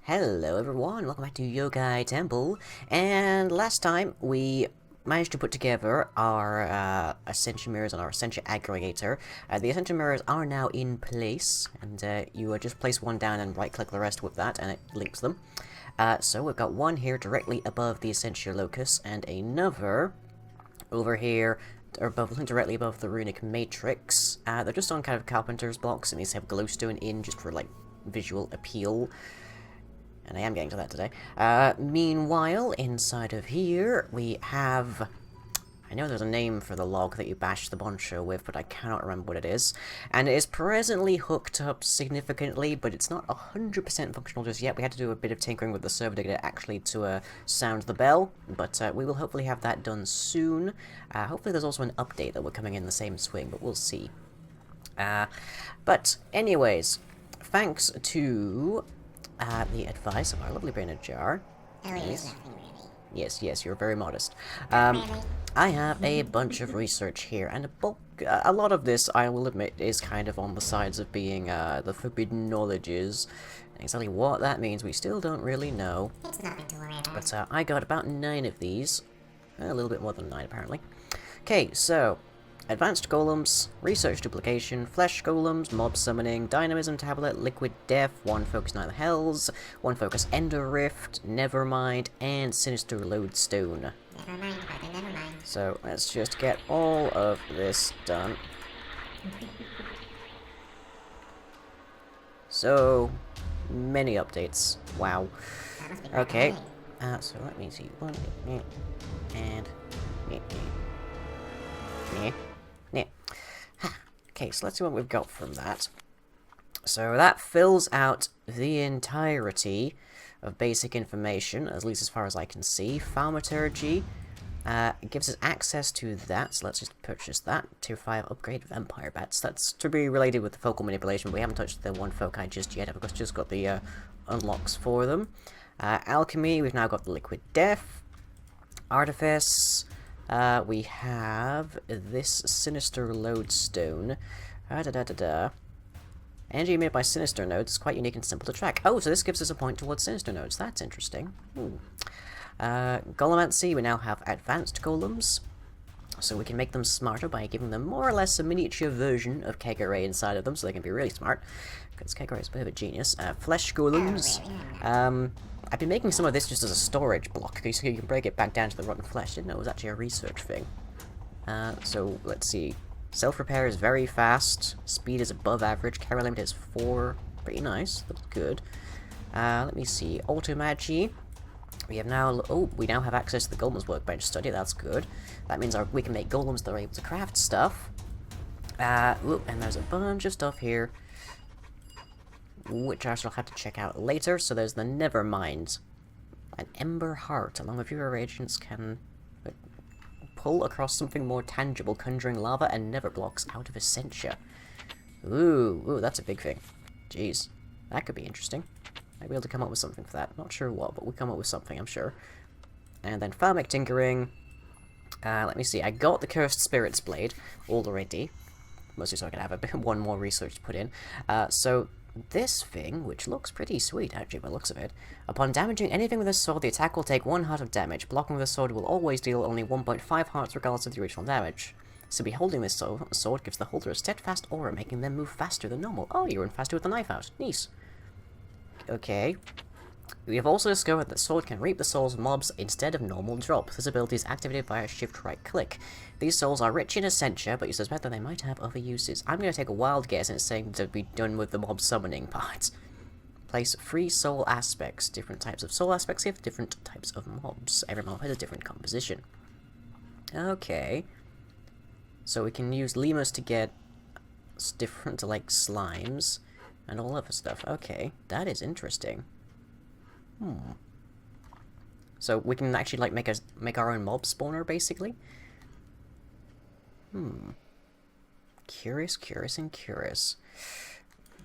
Hello everyone, welcome back to Yokai Temple, and last time we managed to put together our Ascension Mirrors and our Ascension Aggregator. The Ascension Mirrors are now in place, and you just place one down and right click the rest with that and it links them. So we've got one here directly above the Ascension Locus, and another over here directly above the Runic Matrix. They're just on kind of carpenter's blocks, and these have glowstone in just for like visual appeal. And I am getting to that today. Meanwhile, inside of here, we have... I know there's a name for the log that you bash the Boncho with, but I cannot remember what it is. And it is presently hooked up significantly, but it's not 100% functional just yet. We had to do a bit of tinkering with the server to get it actually to sound the bell, but we will hopefully have that done soon. Hopefully there's also an update that we're coming in the same swing, but we'll see. But anyways, thanks to... the advice of our lovely Brainerd Jar. Yes. Yes, you're very modest. I have a bunch of research here, and a lot of this, I will admit, is kind of on the sides of being the forbidden knowledges. Exactly what that means, we still don't really know. It's nothing to worry about. But I got about 9 of these. A little bit more than 9, apparently. Okay, so... Advanced Golems, Research Duplication, Flesh Golems, Mob Summoning, Dynamism Tablet, Liquid Death, 1 Focus Nine Hells, 1 Focus Ender Rift, Nevermind, and Sinister Lodestone. Never mind, brother, never mind. So let's just get all of this done. So many updates. Wow. That must be quite Okay. annoying. So let me see. 1 and okay, so let's see what we've got from that. So that fills out the entirety of basic information, at least as far as I can see. Thaumaturgy gives us access to that, so let's just purchase that. Tier 5 upgrade of Empire Bats. That's to be related with the focal manipulation, but we haven't touched the 1 foci just yet. I've just got the unlocks for them. Alchemy, we've now got the Liquid Death. Artifice... we have this Sinister Lodestone. Energy made by Sinister Nodes is quite unique and simple to track. Oh, so this gives us a point towards Sinister Nodes. That's interesting. Golemancy, we now have Advanced Golems. So we can make them smarter by giving them more or less a miniature version of Kegare inside of them, so they can be really smart. Because Kegare is a bit of a genius. Flesh Golems. I've been making some of this just as a storage block, so you can break it back down to the rotten flesh. Didn't know it was actually a research thing. So, let's see. Self-repair is very fast. Speed is above average. Carry limit is 4. Pretty nice. That's good. Let me see. Auto-Magi. We have now... Oh, we now have access to the Golem's Workbench Study. That's good. That means we can make Golems that are able to craft stuff. And there's a bunch of stuff here, which I shall have to check out later. So there's the Nevermind. An Ember Heart, along with your agents, can pull across something more tangible, conjuring lava and never blocks out of Essentia. Ooh, that's a big thing. Jeez, that could be interesting. Might be able to come up with something for that. Not sure what, but we'll come up with something, I'm sure. And then Thermic Tinkering. Let me see, I got the Cursed Spirits Blade already. Mostly so I can have one more research to put in. So this thing, which looks pretty sweet actually by the looks of it, upon damaging anything with a sword, the attack will take 1 heart of damage. Blocking with a sword will always deal only 1.5 hearts regardless of the original damage. Simply holding this sword gives the holder a steadfast aura, making them move faster than normal. Oh, you run faster with the knife out. Nice. Okay. We have also discovered that sword can reap the souls of mobs instead of normal drop. This ability is activated via shift right click. These souls are rich in Essentia, but you suspect that they might have other uses. I'm going to take a wild guess and it's saying to be done with the mob summoning part. Place 3 soul aspects. Different types of soul aspects give different types of mobs. Every mob has a different composition. Okay. So we can use lemurs to get different, like, slimes and all other stuff. Okay, that is interesting. So we can actually like make our own mob spawner basically. Curious.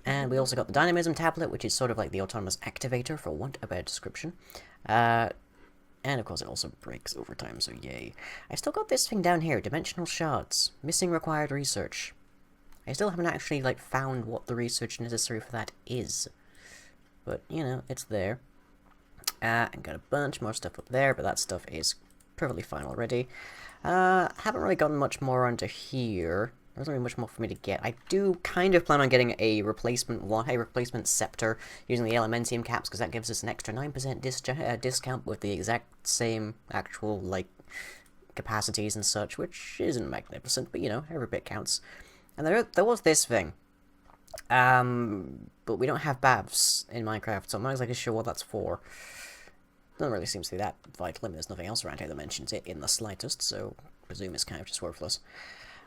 And we also got the Dynamism Tablet, which is sort of like the autonomous activator, for want of a better description. And of course it also breaks over time, so yay. I still got this thing down here, Dimensional Shards. Missing required research. I still haven't actually like found what the research necessary for that is. but, you know, it's there. And got a bunch more stuff up there, but that stuff is perfectly fine already. Haven't really gotten much more onto here. There's not really much more for me to get. I do kind of plan on getting a replacement scepter using the Elementium caps, because that gives us an extra 9% discount with the exact same actual, like, capacities and such, which isn't magnificent, but, you know, every bit counts. And there was this thing. But we don't have baths in Minecraft, so I'm not exactly sure what that's for. Doesn't really seem to be that vital. I mean, there's nothing else around here that mentions it in the slightest, so I presume it's kind of just worthless.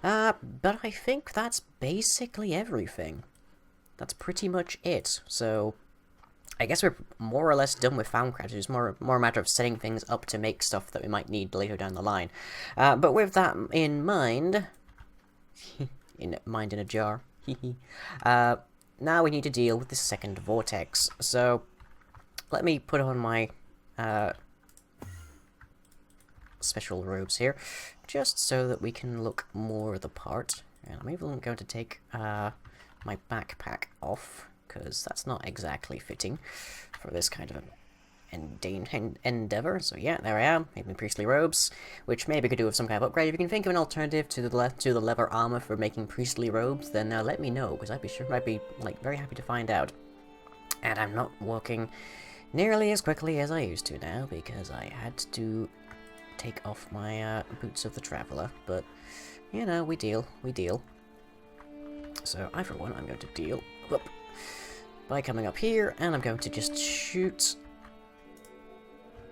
But I think that's basically everything. That's pretty much it. So I guess we're more or less done with Foundcraft. It's more a matter of setting things up to make stuff that we might need later down the line. But with that in mind... in a jar. Now we need to deal with the second vortex. So let me put on my special robes here, just so that we can look more the part. And I'm even going to take my backpack off, because that's not exactly fitting for this kind of an endeavor. So yeah, there I am, made my priestly robes, which maybe could do with some kind of upgrade. If you can think of an alternative to the leather armor for making priestly robes, then let me know, because I'd be like very happy to find out. And I'm not walking nearly as quickly as I used to now, because I had to take off my boots of the traveler, but you know, we deal. So I, for one, I'm going to deal by coming up here, and I'm going to just shoot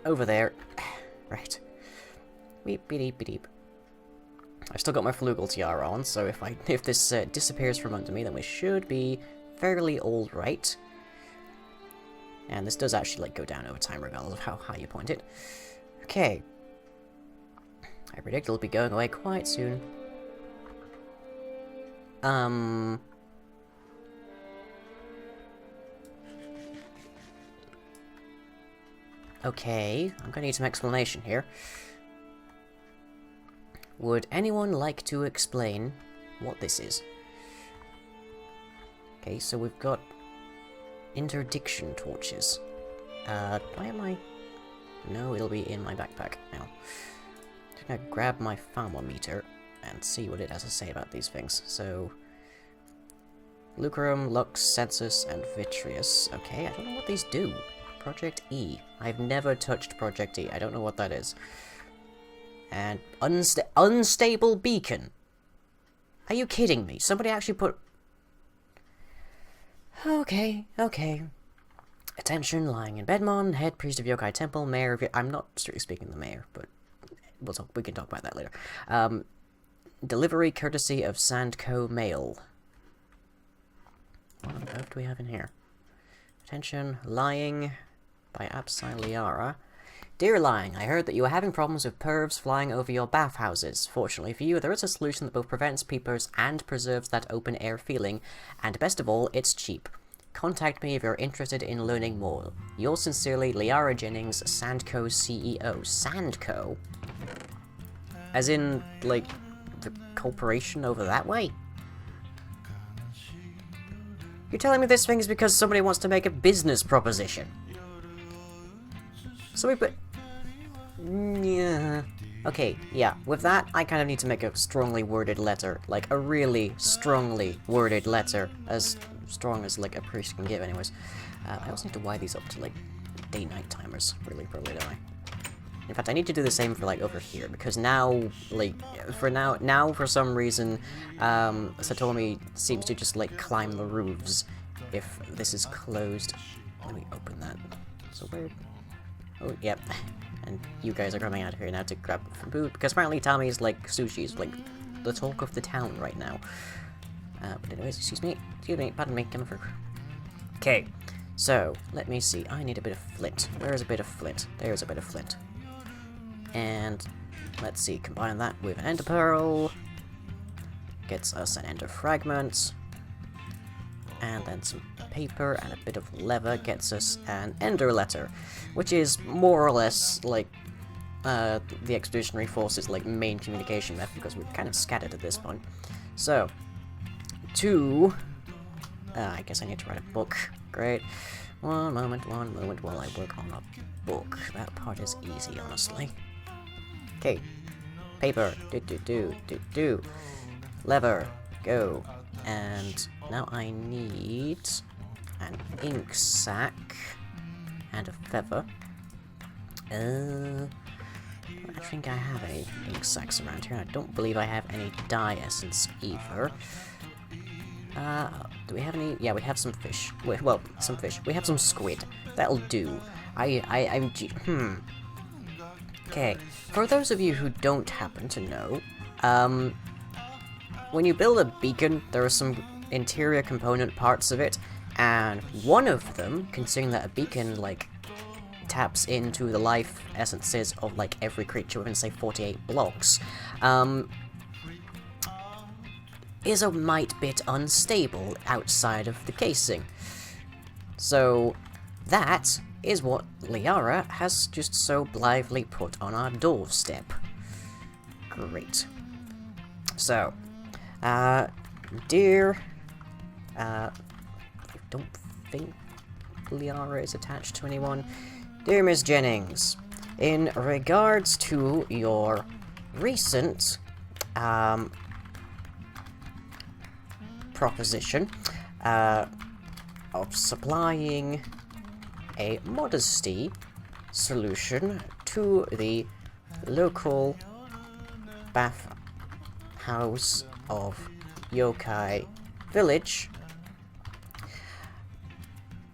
over there. Right. Beep, beep, beep. I've still got my flugel tiara on, so if this disappears from under me, then we should be fairly alright. And this does actually, like, go down over time, regardless of how high you point it. Okay. I predict it'll be going away quite soon. Okay, I'm gonna need some explanation here. Would anyone like to explain what this is? Okay, so we've got interdiction torches. Why am I... No, it'll be in my backpack now. I'm just gonna grab my thermometer and see what it has to say about these things. So... Lucrum, Lux, Census, and Vitreous. Okay, I don't know what these do. Project E. I've never touched Project E. I don't know what that is. And unstable beacon. Are you kidding me? Somebody actually put... Okay. Attention, lying in Bedmon, head priest of Yokai Temple, mayor of... I'm not strictly speaking the mayor, but we can talk about that later. Delivery courtesy of Sandco Mail. What on earth do we have in here? Attention, lying by Absiliara. Dear Lying, I heard that you are having problems with pervs flying over your bathhouses. Fortunately for you, there is a solution that both prevents peepers and preserves that open-air feeling, and best of all, it's cheap. Contact me if you're interested in learning more. Yours sincerely, Liara Jennings, Sandco CEO. Sandco? As in, like, the corporation over that way? You're telling me this thing is because somebody wants to make a business proposition? So we put... Yeah. Okay, yeah. With that, I kind of need to make a strongly worded letter. Like, a really strongly worded letter. As strong as, like, a priest can give, anyways. I also need to wire these up to, like, day-night timers. Really, probably, don't I? In fact, I need to do the same for, like, over here. Because now, like, for some reason, Satomi seems to just, like, climb the roofs if this is closed. Let me open that. So where... Oh, yep. And you guys are coming out of here now to grab some food, because apparently Tommy's, like, sushi is, like, the talk of the town right now. But anyways, excuse me, pardon me, coming through. Okay, so, let me see, I need a bit of flint. Where is a bit of flint? There's a bit of flint. And, let's see, combine that with an ender pearl. Gets us an ender fragment. And then some paper and a bit of leather gets us an ender letter, which is more or less like the Expeditionary Force's like main communication method, because we're kind of scattered at this point. So, I guess I need to write a book. Great. One moment while I work on a book. That part is easy, honestly. Okay. Paper. Do. Lever. Go. And now I need an ink sac and a feather. I don't think I have any ink sacs around here. I don't believe I have any dye essence either. Do we have any? Yeah, we have some fish. Well, some fish. We have some squid. That'll do. Okay. For those of you who don't happen to know, when you build a beacon, there are some interior component parts of it, and one of them, considering that a beacon, like, taps into the life essences of, like, every creature within, say, 48 blocks, is a mite bit unstable outside of the casing. So, that is what Liara has just so blithely put on our doorstep. Great. So, dear, I don't think Liara is attached to anyone. Dear Miss Jennings, in regards to your recent, proposition, of supplying a modesty solution to the local bath house of Yokai village,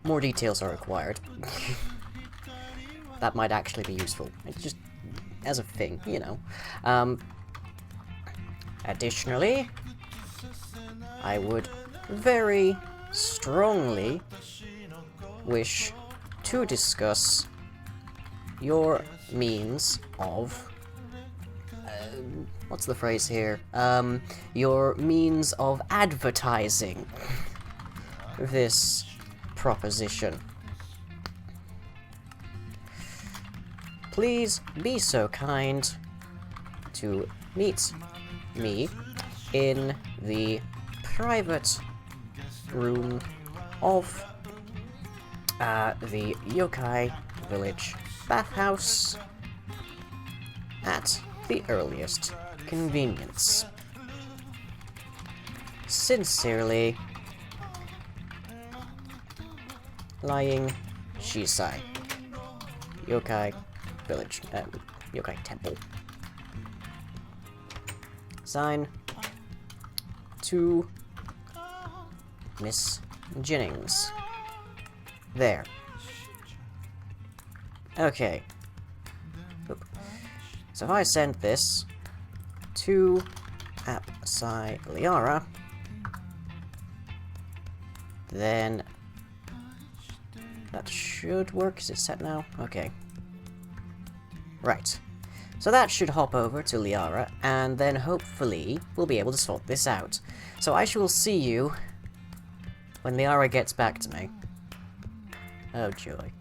more details are required. That might actually be useful. It's just as a thing, you know. Additionally, I would very strongly wish to discuss your means of... what's the phrase here? Your means of advertising this proposition. Please be so kind to meet me in the private room of the Yokai village bathhouse at the earliest convenience. Sincerely, Lying Shisai, Yokai village, Yokai temple. Sign to Miss Jennings. There. Okay. Oop. So if I send this to Apsai Liara, then that should work. Is it set now? Okay. Right. So that should hop over to Liara, and then hopefully we'll be able to sort this out. So I shall see you when Liara gets back to me. Oh joy.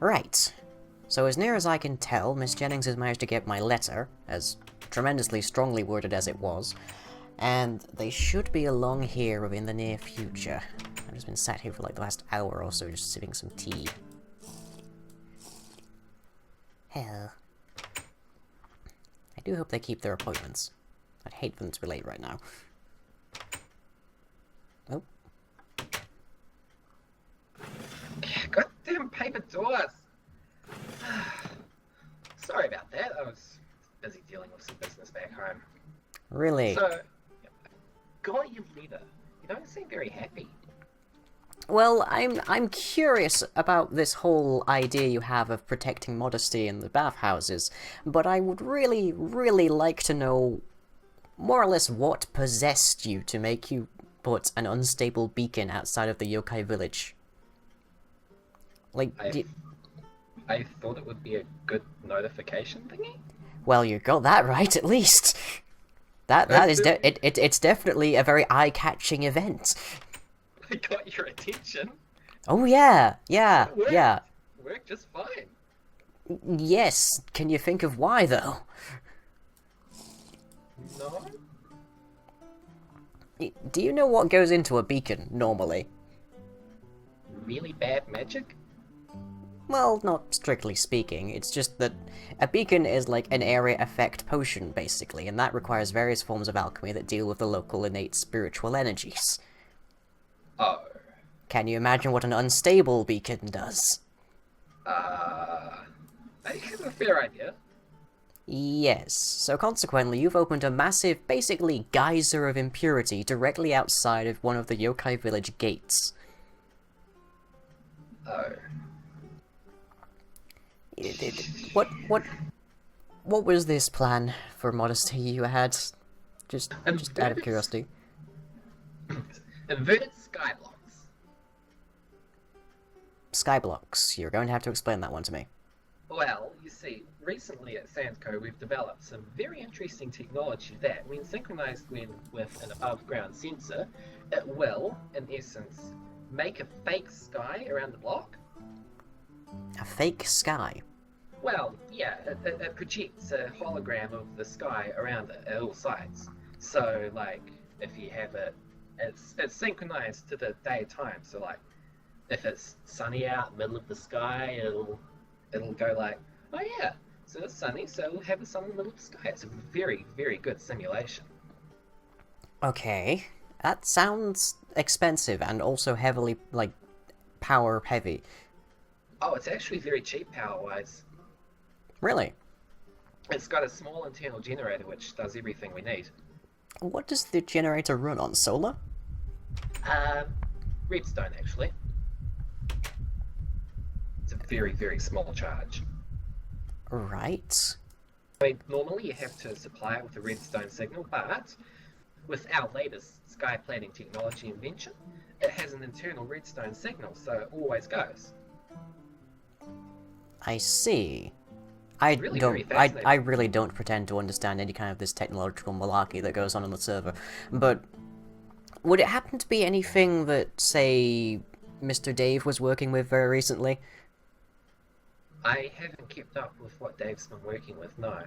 Right. So as near as I can tell, Miss Jennings has managed to get my letter, as tremendously strongly worded as it was, and they should be along here within the near future. I've just been sat here for like the last hour or so just sipping some tea. Hell. I do hope they keep their appointments. I'd hate them to be late right now. Oh. Goddamn paper doors! Sorry about that, I was busy dealing with some business back home. Really? So, got your letter. You don't seem very happy. Well, I'm curious about this whole idea you have of protecting modesty in the bathhouses, but I would really, really like to know more or less what possessed you to make you put an unstable beacon outside of the Yokai village. Like, I thought it would be a good notification thingy. Well, you got that right, at least. That is it's definitely a very eye-catching event. I got your attention. Oh yeah, It worked. yeah. Worked just fine. Yes. Can you think of why though? No? Do you know what goes into a beacon, normally? Really bad magic? Well, not strictly speaking, it's just that a beacon is like an area effect potion, basically, and that requires various forms of alchemy that deal with the local innate spiritual energies. Oh. Can you imagine what an unstable beacon does? I have a fair idea. Yes, so consequently you've opened a massive, basically geyser of impurity directly outside of one of the Yokai village gates. Oh. What was this plan for modesty you had? Just out of curiosity. Inverted sky blocks. Skyblocks. You're going to have to explain that one to me. Well, you see, recently at Sandco we've developed some very interesting technology that, when synchronized with an above-ground sensor, it will, in essence, make a fake sky around the block. A fake sky? Well, yeah, it projects a hologram of the sky around it at all sides. So, like, if you have it's synchronized to the daytime. So, like, if it's sunny out, middle of the sky, it'll go like, oh yeah, so it's sunny, so we'll have the sun in the middle of the sky. It's a very, very good simulation. Okay. That sounds expensive and also heavily, like, power heavy. Oh, it's actually very cheap power-wise. Really? It's got a small internal generator which does everything we need. What does the generator run on? Solar? Redstone, actually. It's a very, very small charge. Right. I mean, normally you have to supply it with a redstone signal, but with our latest sky planning technology invention, it has an internal redstone signal, so it always goes. I see. I Really don't. very fascinating. I really don't pretend to understand any kind of this technological malarkey that goes on the server. But would it happen to be anything that, say, Mr. Dave was working with very recently? I haven't kept up with what Dave's been working with, no.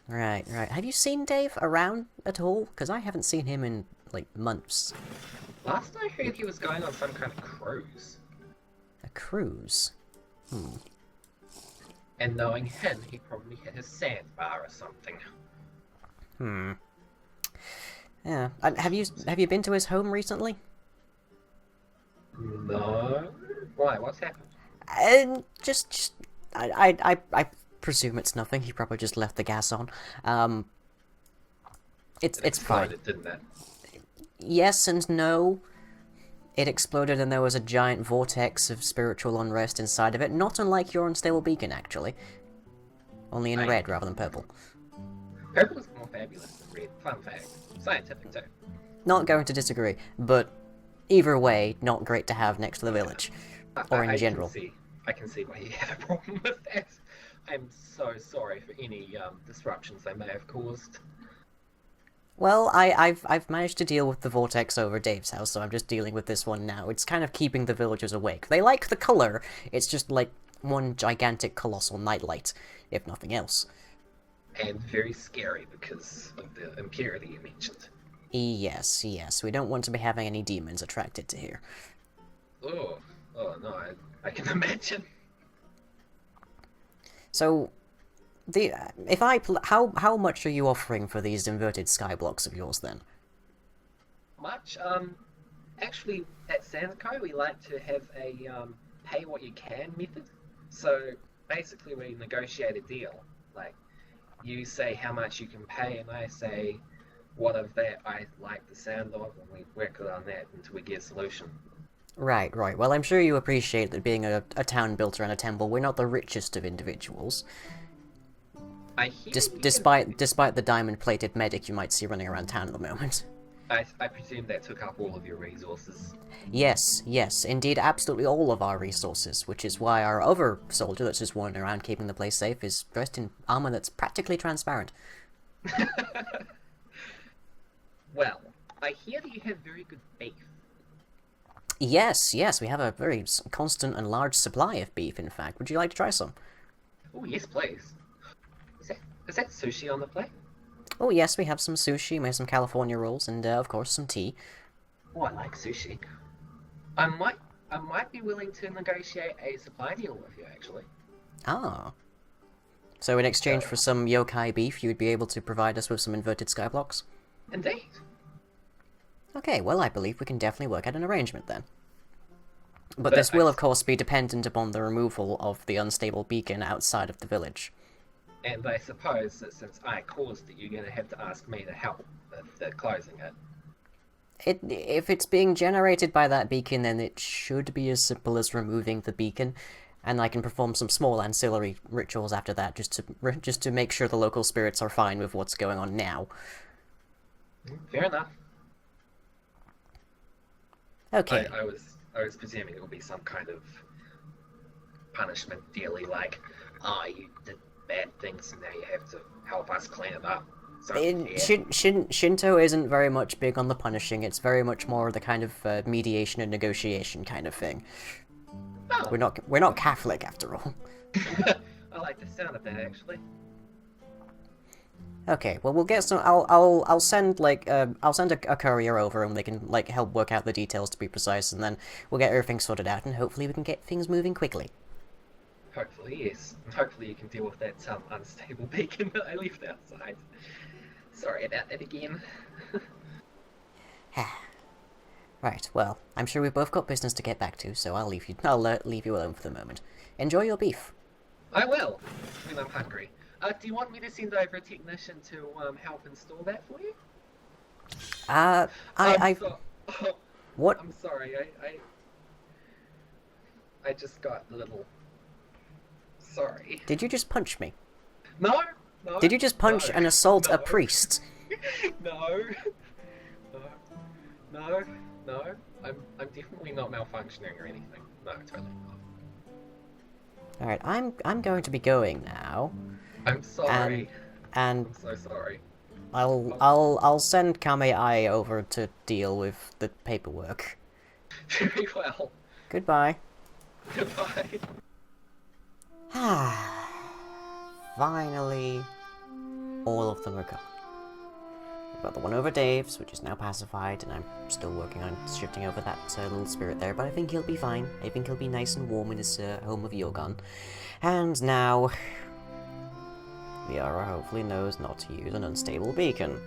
Right, right. Have you seen Dave around at all? Because I haven't seen him in, like, months. Last I heard, he was going on some kind of cruise. A cruise? Hmm. And knowing him, he probably hit his sandbar or something. Hmm. Yeah. Have you been to his home recently? No? Why? What's happened? I presume it's nothing. He probably just left the gas on. It's fine. Exploded, didn't it? Yes and no. It exploded and there was a giant vortex of spiritual unrest inside of it, not unlike your unstable beacon, actually. Only in red rather than purple. Purple is more fabulous than red. Fun fact. Scientific too. Not going to disagree, but either way, not great to have next to the village. Or in general. I can see why you have a problem with that. I'm so sorry for any disruptions they may have caused. Well, I've managed to deal with the vortex over Dave's house, so I'm just dealing with this one now. It's kind of keeping the villagers awake. They like the color, it's just like one gigantic colossal nightlight, if nothing else. And very scary because of the impurity you mentioned. Yes, yes, we don't want to be having any demons attracted to here. Oh no, I can imagine. So, how much are you offering for these inverted sky blocks of yours then? Much? Actually, at Sandco we like to have a pay what you can method. So basically we negotiate a deal. Like, you say how much you can pay and I say what of that I like the sound of, and we work on that until we get a solution. Right, right. Well, I'm sure you appreciate that being a town built around a temple, we're not the richest of individuals. I hear Despite the diamond-plated medic you might see running around town at the moment. I presume that took up all of your resources. Yes, yes, indeed, absolutely all of our resources, which is why our other soldier that's just wandering around keeping the place safe is dressed in armor that's practically transparent. Well, I hear that you have very good beef. Yes, yes, we have a very constant and large supply of beef, in fact. Would you like to try some? Oh, yes, please. Is that sushi on the plate? Oh yes, we have some sushi, we have some California rolls, and of course some tea. Oh, I like sushi. I might, I might be willing to negotiate a supply deal with you, actually. Ah. So in exchange So, for some yokai beef, you would be able to provide us with some inverted skyblocks? indeed. Okay, well I believe we can definitely work out an arrangement then. But But this will of course be dependent upon the removal of the unstable beacon outside of the village. And I suppose that since I caused it, you're going to have to ask me to help with closing it. If it's being generated by that beacon, then it should be as simple as removing the beacon, and I can perform some small ancillary rituals after that, just to make sure the local spirits are fine with what's going on now. Fair enough. Okay. I was presuming it would be some kind of punishment dealy, like, you did bad things and now you have to help us clean it up. So, yeah. Shinto isn't very much big on the punishing. It's very much more the kind of mediation and negotiation kind of thing. Oh. We're not Catholic after all. I like the sound of that, actually. Okay, well we'll get some. I'll send a courier over and they can like help work out the details to be precise, and then we'll get everything sorted out and hopefully we can get things moving quickly. Hopefully, yes. And hopefully you can deal with that unstable beacon that I left outside. Sorry about that again. Right, well, I'm sure we've both got business to get back to, so I'll leave you alone for the moment. Enjoy your beef. I will, when I'm hungry. Do you want me to send over a technician to help install that for you? What? I'm sorry, I just got a little... Sorry. Did you just punch me? No! Did you just punch and assault no. a priest? No. No. I'm definitely not malfunctioning or anything. No, totally not. Alright, I'm going to be going now. I'm sorry. And I'm so sorry. I'll send Kame-ai over to deal with the paperwork. Very well. Goodbye. Goodbye. Finally, all of them are gone. We've got the one over Dave's, which is now pacified, and I'm still working on shifting over that little spirit there, but I think he'll be fine. I think he'll be nice and warm in his home of Yogan. And now, Liara hopefully knows not to use an unstable beacon.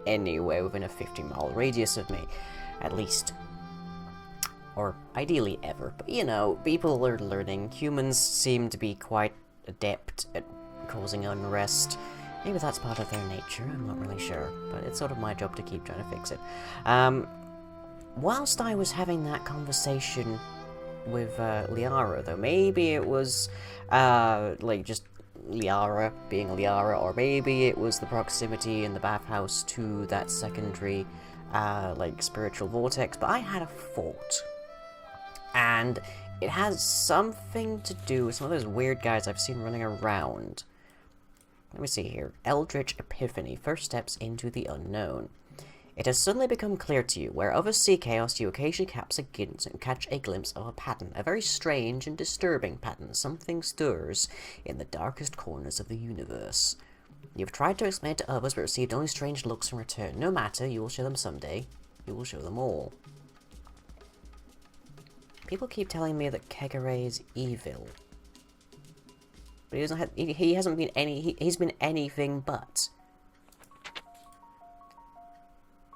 Anywhere within a 50-mile radius of me, at least. Or ideally ever, but you know, people are learning. Humans seem to be quite adept at causing unrest. Maybe that's part of their nature, I'm not really sure, but it's sort of my job to keep trying to fix it. Whilst I was having that conversation with Liara, though, maybe it was like just Liara being Liara, or maybe it was the proximity in the bathhouse to that secondary like spiritual vortex, but I had a thought. And it has something to do with some of those weird guys I've seen running around. Let me see here. Eldritch Epiphany. First steps into the unknown. It has suddenly become clear to you, where others see chaos, you occasionally catch a glimpse of a pattern. A very strange and disturbing pattern. Something stirs in the darkest corners of the universe. You've tried to explain it to others, but received only strange looks in return. No matter, you will show them someday. You will show them all. People keep telling me that Kegare is evil. But he doesn't have, he hasn't been he's been anything but.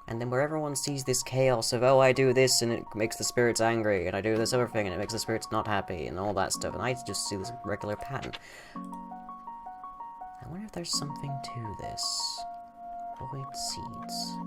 And then where everyone sees this chaos of, oh, I do this and it makes the spirits angry, and I do this other thing and it makes the spirits not happy, and all that stuff, and I just see this regular pattern. I wonder if there's something to this. Void seeds.